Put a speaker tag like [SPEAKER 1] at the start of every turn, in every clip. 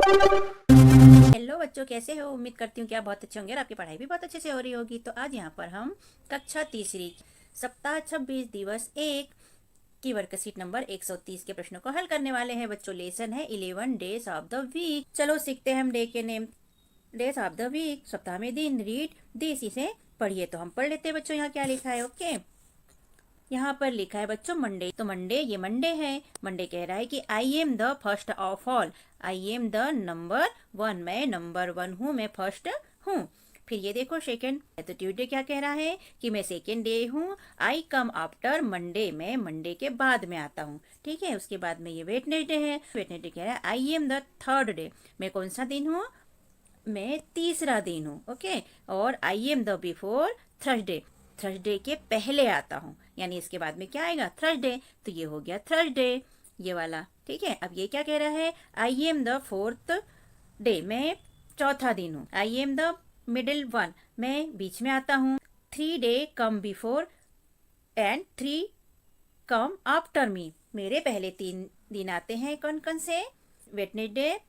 [SPEAKER 1] Hello बच्चों, कैसे हो? उम्मीद करती हूँ कि आप बहुत अच्छे होंगे और आपकी पढ़ाई भी बहुत अच्छे से हो रही होगी। तो आज यहाँ पर हम कक्षा तीसरी सप्ताह 26 दिवस 1 की वर्कशीट नंबर 130 के प्रश्नों को हल करने वाले हैं। बच्चों, लेसन है 11 डेज ऑफ द वीक। चलो सीखते हैं हम डे के name. Days of the week, सप्ताह में दिन। रीड दिस, इसे पढ़िए। तो हम पढ़ लेते हैं बच्चों, यहाँ क्या लिखा है। ओके, यहाँ पर लिखा है बच्चों मंडे। तो मंडे, ये मंडे है। मंडे कह रहा है कि I am the first of all. I am the number 1, मैं नंबर 1 हूँ, मैं फर्स्ट हूँ। फिर ये देखो सेकेंड। तो ट्यूसडे क्या कह रहा है कि मैं सेकेंड डे हूँ। आई कम आफ्टर मंडे, मैं मंडे के बाद में आता हूँ। ठीक है, उसके बाद में ये वेटनेसडे है। वेटनेसडे कह रहा है I am the third day, मैं कौन सा दिन हूँ? मैं तीसरा दिन हूँ। ओके, और I am the before Thursday, Thursday के पहले आता हूँ, यानी इसके बाद में क्या आएगा? थर्सडे। तो ये हो गया थर्सडे, ये वाला। ठीक है, अब ये क्या कह रहा है? I am the fourth day, मैं चौथा दिन हूँ। I am the middle one, मैं बीच में आता हूँ। 3 day come before and 3 come after me, मेरे पहले 3 दिन आते हैं। कौन कौन से? वेटनेसडे,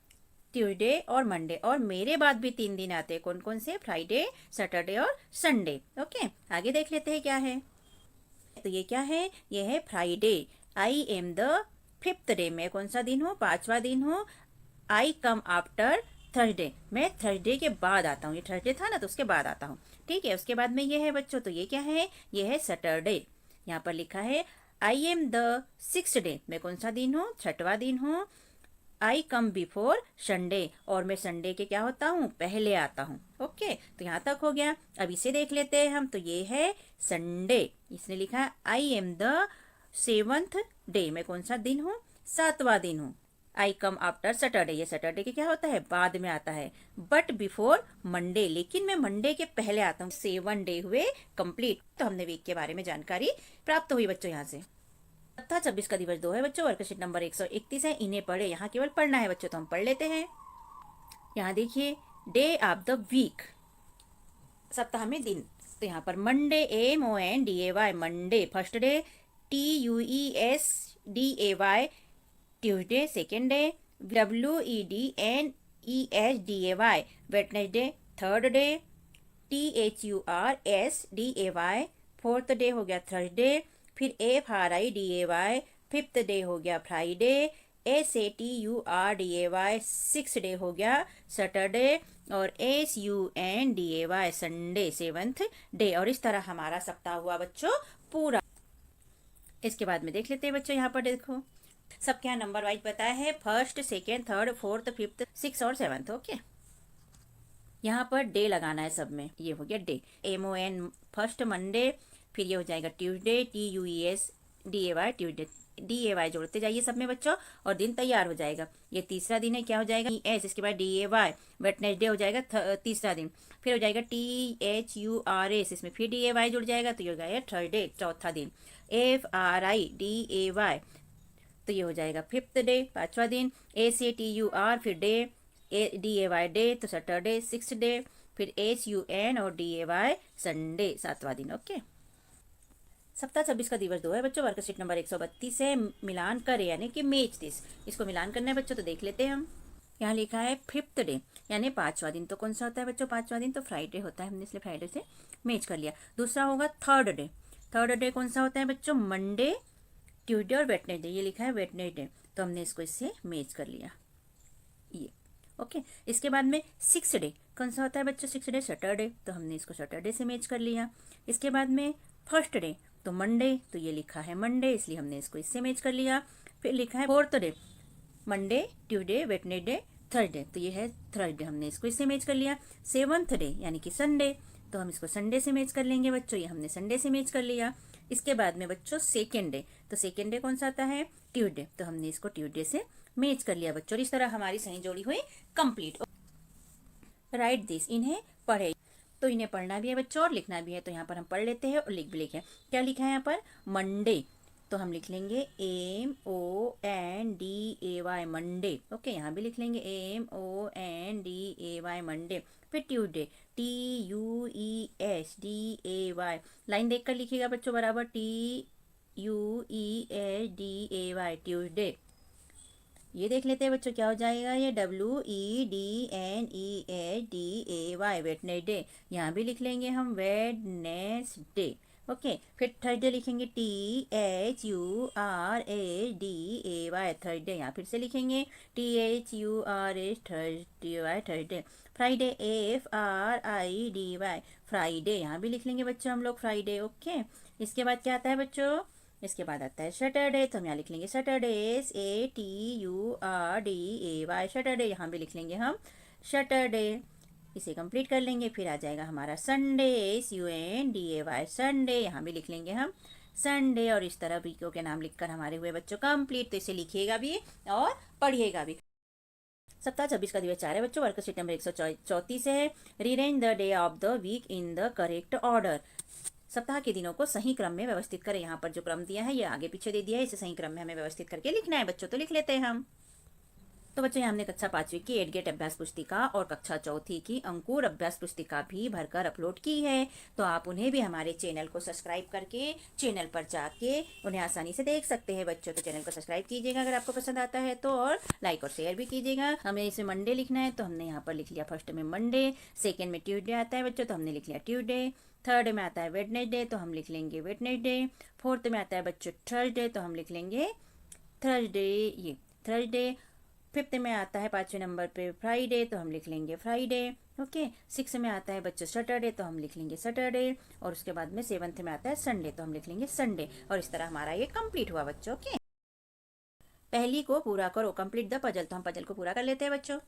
[SPEAKER 1] ट्यूसडे और मंडे। और मेरे बाद भी 3 दिन आते हैं। कौन कौन से? फ्राइडे, सैटरडे और संडे। ओके, आगे देख लेते हैं क्या है। तो ये क्या है? ये है Friday. I am the fifth day, मैं कौन सा दिन हूँ? पांचवा दिन हूँ। आई कम आफ्टर थर्सडे, मैं थर्सडे के बाद आता हूँ। ये थर्सडे था ना, तो उसके बाद आता हूँ। ठीक है, उसके बाद में ये है बच्चों, तो ये क्या है? ये है सैटरडे। यहाँ पर लिखा है I am the six day, मैं कौन सा दिन हूँ? छठवा दिन हूँ। आई कम बिफोर संडे, और मैं संडे के क्या होता हूँ? पहले आता हूँ। ओके, तो यहाँ तक हो गया। अब इसे देख लेते हैं हम। तो ये है संडे। इसने लिखा है I am the seventh day, मैं कौन सा दिन हूँ? सातवां दिन हूँ। आई कम आफ्टर सैटरडे, ये सैटरडे के क्या होता है? बाद में आता है। बट बिफोर मंडे, लेकिन मैं मंडे के पहले आता हूँ। 7 डे हुए कंप्लीट। तो हमने वीक के बारे में जानकारी प्राप्त हुई बच्चों यहाँ से। सप्ताह 26 का दिवस 2 है बच्चों। वर्कशीट नंबर 131 है। इन्हें पढ़े, यहाँ केवल पढ़ना है बच्चों। तो हम पढ़ लेते हैं। यहाँ देखिए, डे ऑफ द वीक, सप्ताह में दिन। तो यहाँ पर Monday, MONDAY, Monday first day. TUESDAY Tuesday second day. WEDNESDAY Wednesday third day. THURSDAY fourth day हो गया थर्सडे। फिर FRIDAY फिफ्थ डे हो गया फ्राइडे। SATURDAY सिक्स डे हो गया सैटरडे। और SUNDAY संडे सेवंथ डे। और इस तरह हमारा सप्ताह हुआ बच्चों पूरा। इसके बाद में देख लेते हैं बच्चों, यहाँ पर देखो सबके यहाँ नंबर वाइज बताया है। First, second, third, fourth, fifth, six और सेवंथ। ओके, यहाँ पर डे लगाना है सब में। ये हो गया डे। MON first Monday. फिर ये हो जाएगा ट्यूसडे, TUESDAY ट्यूसडे। DAY जोड़ते जाइए सब में बच्चों, और दिन तैयार हो जाएगा। ये तीसरा दिन है। क्या हो जाएगा? ES, इसके बाद DAY वेटनेसडे हो जाएगा तीसरा दिन। फिर हो जाएगा THURS, इसमें फिर DAY जुड़ जाएगा, तो ये हो जाएगा थर्सडे चौथा दिन। FRIDAY, तो ये हो जाएगा फिफ्थ डे पांचवा दिन। SATUR फिर डे, DAY डे, तो सैटरडे सिक्स डे। फिर SUN और DAY संडे सातवां दिन। ओके, सप्ताह 26 का दिवस 2 है बच्चों। वर्कशीट नंबर 132 है। मिलान करे, यानी कि मैच दिस, इसको मिलान करना है बच्चों। तो देख लेते हैं हम। यहाँ लिखा है फिफ्थ डे, यानी पांचवा दिन। तो कौन सा होता है बच्चों? पांचवा दिन तो फ्राइडे होता है, हमने इसलिए फ्राइडे से मैच कर लिया। दूसरा होगा थर्ड डे। थर्ड डे कौन सा होता है बच्चों? मंडे, ट्यूसडे और वेटनेसडे। ये लिखा है वेटनेसडे, तो हमने इसको इससे मैच कर लिया। ये ओके। इसके बाद में सिक्स डे कौन सा होता है बच्चों? सिक्स डे सैटरडे, तो हमने इसको सैटरडे से मैच कर लिया। इसके बाद में फर्स्ट डे, तो मंडे, तो ये लिखा है मंडे, इसलिए हमने इसको इससे मैच कर लिया। फिर लिखा है fourth day, Monday, Tuesday, Wednesday, Thursday, तो ये है थर्सडे, हमने इसको इससे मैच कर लिया। सेवंथ डे यानी कि संडे, तो हम इसको संडे से मैच कर लेंगे बच्चों। ये हमने संडे से मैच कर लिया। इसके बाद में बच्चों सेकेंड डे, तो सेकेंड डे कौन सा आता है? ट्यूसडे, तो हमने इसको ट्यूसडे से मैच कर लिया बच्चों। इस तरह हमारी सही जोड़ी हुई कंप्लीट। राइट दिस, इन्हें पढ़े। तो इन्हें पढ़ना भी है बच्चों और लिखना भी है। तो यहाँ पर हम पढ़ लेते हैं और लिख भी लिखे। क्या लिखा है यहाँ पर? मंडे, तो हम लिख लेंगे MONDAY मंडे। ओके, यहाँ भी लिख लेंगे MONDAY मंडे। फिर ट्यूसडे, TUESDAY, लाइन देखकर लिखिएगा बच्चों बराबर। TUESDAY Tuesday. ये देख लेते हैं बच्चों क्या हो जाएगा। ये WEDNESDAY वेडनेसडे, यहाँ भी लिख लेंगे हम वेडनेसडे। ओके, फिर थर्सडे लिखेंगे THURSDAY थर्सडे, यहाँ फिर से लिखेंगे THURS Thursday. Friday FRIDY Friday, यहाँ भी लिख लेंगे बच्चों हम लोग फ्राइडे। ओके, इसके बाद क्या आता है बच्चों, इसके बाद आता है सैटरडे, तो हम यहाँ लिख लेंगे सैटरडे SATURDAY सैटरडे, यहाँ भी लिख लेंगे हम सैटरडे। इसे कंप्लीट कर लेंगे, फिर आ जाएगा हमारा संडे SUNDAY संडे, यहाँ भी लिख लेंगे हम संडे। और इस तरह वीकों के नाम लिखकर हमारे हुए बच्चों कंप्लीट। तो इसे लिखिएगा भी और पढ़िएगा भी। सप्ताह 26 का दिवस 4 है बच्चों। वर्कशीट नंबर 134 है। Rearrange the day of the week in the correct order. सप्ताह के दिनों को सही क्रम में व्यवस्थित करें। यहाँ पर जो क्रम दिया है ये आगे पीछे दे दिया है, इसे सही क्रम में हमें व्यवस्थित करके लिखना है बच्चों। तो लिख लेते हैं हम। तो बच्चों हमने कक्षा 5वीं की एडगेट अभ्यास पुस्तिका और कक्षा 4वीं की अंकुर अभ्यास पुस्तिका भी भरकर अपलोड की है। तो आप उन्हें भी हमारे चैनल को सब्सक्राइब करके चैनल पर जाके उन्हें आसानी से देख सकते हैं बच्चों। तो चैनल को सब्सक्राइब कीजिएगा अगर आपको पसंद आता है तो, और लाइक और शेयर भी कीजिएगा। हमें इसे मंडे लिखना है तो हमने यहाँ पर लिख लिया फर्स्ट में मंडे, सेकेंड में ट्यूसडे आता है बच्चों तो हमने लिख लिया ट्यूसडे, थर्ड में आता है वेडनेसडे तो हम लिख लेंगे वेडनेसडे, फोर्थ में आता है बच्चों थर्सडे तो हम लिख लेंगे थर्सडे, ये थर्सडे। फिफ्थ में आता है 5वें नंबर पे फ्राइडे तो हम लिख लेंगे फ्राइडे। ओके, सिक्स में आता है बच्चों सैटरडे तो हम लिख लेंगे सैटरडे, और उसके बाद में सेवंथ में आता है संडे तो हम लिख लेंगे संडे। और इस तरह हमारा ये कंप्लीट हुआ बच्चों। ओके, पहली को पूरा करो, कंप्लीट द पजल। तो हम पजल को पूरा कर लेते हैं बच्चों।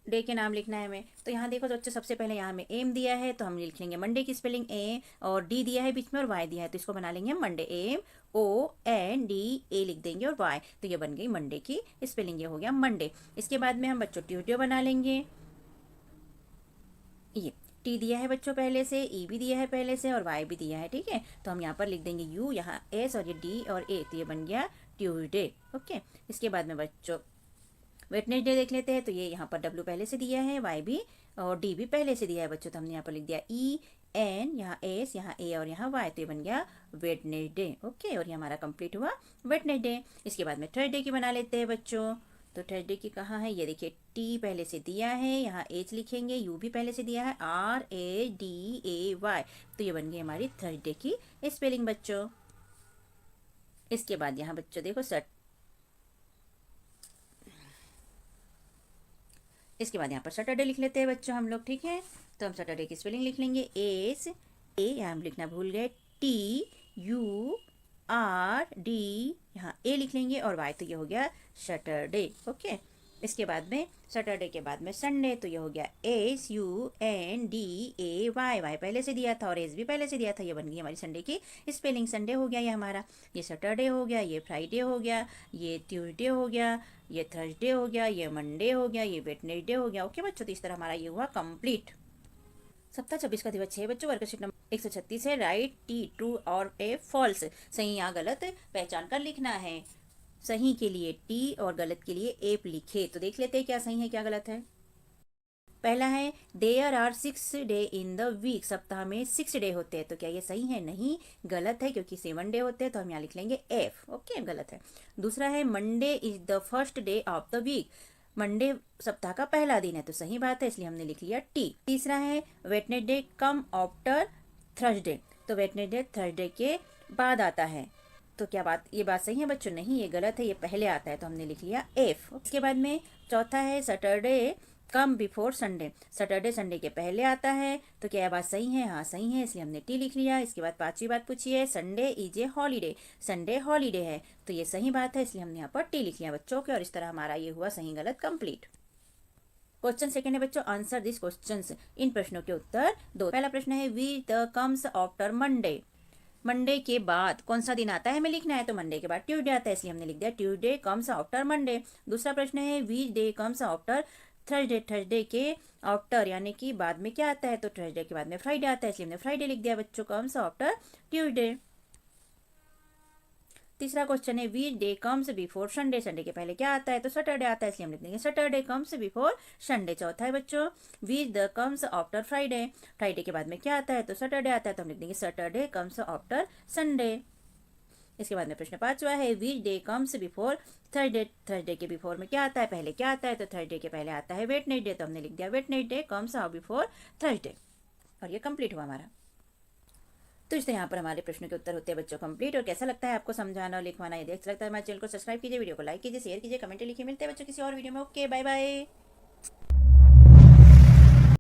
[SPEAKER 1] डे के नाम लिखना है हमें। तो यहाँ देखो बच्चों, सबसे पहले यहाँ में एम दिया है तो हम लिख लेंगे मंडे की स्पेलिंग ए, और डी दिया है बीच में और वाई दिया है तो इसको बना लेंगे हम मंडे, MONDE लिख देंगे और वाई, तो ये बन गई मंडे की स्पेलिंग, ये हो गया मंडे। इसके बाद में हम बच्चों ट्यूसडे बना लेंगे। ये टी दिया है बच्चों पहले से, ई भी दिया है पहले से और वाई भी दिया है, ठीक है। तो हम यहाँ पर लिख देंगे यू, यहाँ एस और ये डी और ए, तो ये बन गया ट्यूसडे। ओके, इसके बाद में बच्चों वेडनेसडे देख लेते हैं। तो ये यहाँ पर डब्ल्यू पहले से दिया है, वाई भी और डी भी पहले से दिया है बच्चों, तो हमने यहाँ पर लिख दिया EN, यहाँ एस, यहाँ ए और यहाँ वाई, तो ये बन गया वेडनेसडे। ओके, और ये हमारा कंप्लीट हुआ वेडनेसडे। इसके बाद में थर्सडे की बना लेते हैं बच्चों। तो थर्सडे की कहाँ है, ये देखिए टी पहले से दिया है, यहाँ एच लिखेंगे, यू भी पहले से दिया है, RADAY, तो ये बन गई हमारी थर्सडे की स्पेलिंग बच्चों। इसके बाद यहाँ बच्चों देखो इसके बाद यहाँ पर सैटरडे लिख लेते हैं बच्चों हम लोग, ठीक है। तो हम सैटरडे की स्पेलिंग लिख लेंगे यहाँ हम लिखना भूल गए, TURD, यहाँ ए लिख लेंगे और वाई, तो ये हो गया सैटरडे। ओके, इसके बाद में सैटरडे के बाद में संडे, तो ये हो गया SUNDAY, वाई पहले से दिया था और एस भी पहले से दिया था, ये बन गई हमारी संडे की स्पेलिंग। संडे हो गया ये हमारा, ये सैटरडे हो गया, ये फ्राइडे हो गया, ये ट्यूसडे हो गया, ये थर्सडे हो गया, ये मंडे हो गया, ये वेडनेसडे हो गया। ओके बच्चों, तो इस तरह हमारा ये हुआ कंप्लीट। सप्ताह 26 का दिवस 6 बच्चों। वर्कशीट नंबर 136 है। राइट टी ट्रू और ए फॉल्स, सही या गलत पहचान कर लिखना है। सही के लिए टी और गलत के लिए एप लिखे। तो देख लेते हैं क्या सही है क्या गलत है। पहला है there are 6 day in the week, सप्ताह में 6 डे होते हैं, तो क्या ये सही है, नहीं गलत है, क्योंकि 7 डे होते हैं, तो हम यहाँ लिख लेंगे एफ। ओके, गलत है। दूसरा है Monday is the first day of the week, Monday सप्ताह का पहला दिन है, तो सही बात है, इसलिए हमने लिख लिया टी। तीसरा है वेडनेसडे कम आफ्टर थर्सडे, तो वेडनेसडे थर्सडे के बाद आता है, तो क्या बात, ये बात सही है बच्चों, नहीं ये गलत है, ये पहले आता है, तो हमने लिख लिया एफ। इसके बाद में चौथा है Saturday come before Sunday, Saturday Sunday के पहले आता है, तो क्या बात सही है, हाँ सही है, इसलिए हमने टी लिख लिया। इसके बाद पांचवी बात पूछी है Sunday is a holiday, Sunday holiday है, तो ये सही बात है, इसलिए हमने यहाँ पर टी लिख लिया बच्चों के। और इस तरह हमारा ये हुआ सही गलत कंप्लीट। क्वेश्चन सेकंड है बच्चों, आंसर दिस क्वेश्चंस, इन प्रश्नों के उत्तर दो। पहला प्रश्न है we the comes after Monday, Monday के बाद कौन सा दिन आता है हमें लिखना है, तो मंडे के बाद ट्यूसडे आता है, इसलिए हमने लिख दिया ट्यूसडे कम्स आफ्टर मंडे। दूसरा प्रश्न है we day comes after Thursday, Thursday के आफ्टर यानी कि बाद में क्या आता है, तो थर्सडे के बाद में फ्राइडे आता है, इसलिए हमने फ्राइडे लिख दिया बच्चों कम्स आफ्टर ट्यूसडे। तीसरा क्वेश्चन है we day comes before Sunday, Sunday के पहले क्या आता है, तो सैटरडे आता है, इसलिए हम लिख देंगे सैटरडे कम्स बिफोर संडे। चौथा है बच्चों we the comes after Friday, Friday के बाद में क्या आता है, तो सैटरडे आता है, तो हम लिख देंगे सैटरडे कम्स आफ्टर संडे। इसके बाद में प्रश्न 5वां है, which day comes before Thursday. Thursday के बिफोर में क्या आता है, पहले क्या आता है, तो थर्सडे के पहले आता है वेडनेसडे, तो हमने लिख दिया Wednesday comes how before Thursday, और ये कंप्लीट हुआ हमारा। तो इस तरह यहाँ पर हमारे प्रश्नों के उत्तर होते हैं बच्चों कंप्लीट। और कैसा लगता है आपको समझाना और लिखवाना, यदि अच्छा लगता है हमारे चैनल को सब्सक्राइब कीजिए, वीडियो को लाइक कीजिए, शेयर कीजिए, कमेंट लिखिए। मिलते हैं बच्चों किसी और वीडियो में। Okay, bye bye.